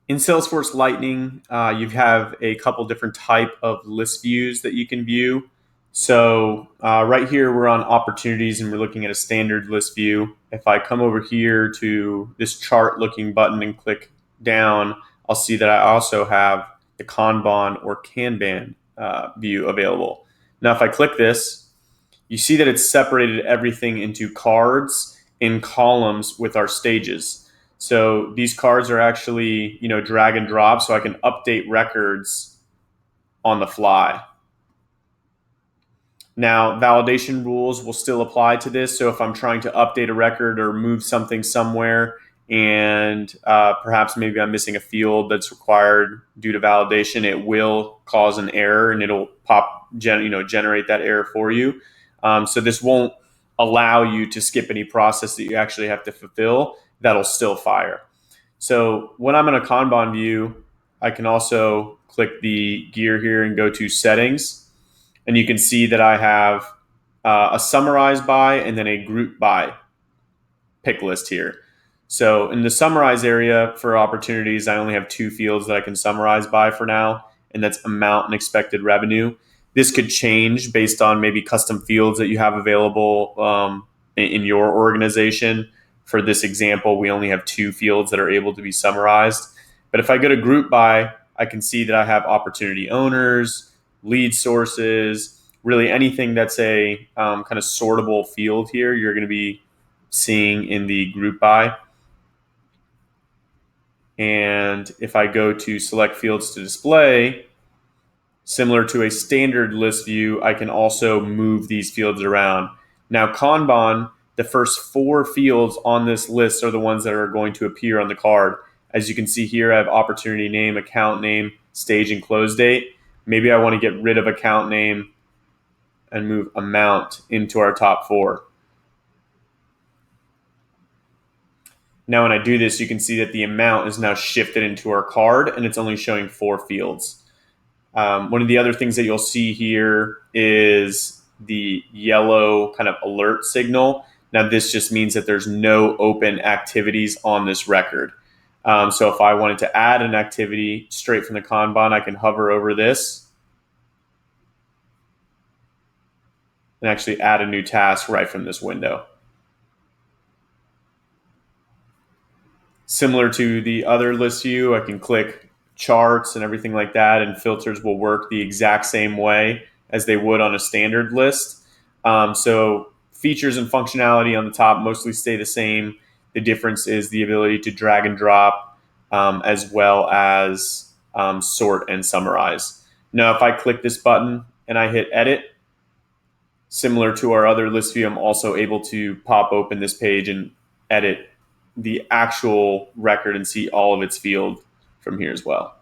In Salesforce Lightning, you have a couple different type of list views that you can view. So right here, we're on opportunities and we're looking at a standard list view. If I come over here to this chart looking button and click down, I'll see that I also have the Kanban or Kanban view available. Now, if I click this, you see that it's separated everything into cards in columns with our stages. So these cards are actually, drag and drop, so I can update records on the fly. Now, validation rules will still apply to this. So if I'm trying to update a record or move something somewhere, and perhaps maybe I'm missing a field that's required due to validation, it will cause an error and it'll generate that error for you. So this won't allow you to skip any process that you actually have to fulfill. That'll still fire. So when I'm in a Kanban view, I can also click the gear here and go to settings. And you can see that I have a summarize by and then a group by pick list here. So in the summarize area for opportunities, I only have two fields that I can summarize by for now, and that's amount and expected revenue. This could change based on maybe custom fields that you have available in your organization. For this example, we only have two fields that are able to be summarized. But if I go to group by, I can see that I have opportunity owners, lead sources, really anything that's a kind of sortable field here, you're going to be seeing in the group by. And if I go to select fields to display, similar to a standard list view, I can also move these fields around. Now, Kanban, the first four fields on this list are the ones that are going to appear on the card. As you can see here, I have opportunity name, account name, stage, and close date. Maybe I want to get rid of account name and move amount into our top four. Now, when I do this, you can see that the amount is now shifted into our card and it's only showing four fields. One of the other things that you'll see here is the yellow kind of alert signal. Now, this just means that there's no open activities on this record. So if I wanted to add an activity straight from the Kanban, I can hover over this and actually add a new task right from this window. Similar to the other list view, I can click charts and everything like that, and filters will work the exact same way as they would on a standard list. So features and functionality on the top mostly stay the same. The difference is the ability to drag and drop, as well as sort and summarize. Now, if I click this button and I hit edit, similar to our other list view, I'm also able to pop open this page and edit the actual record and see all of its field from here as well.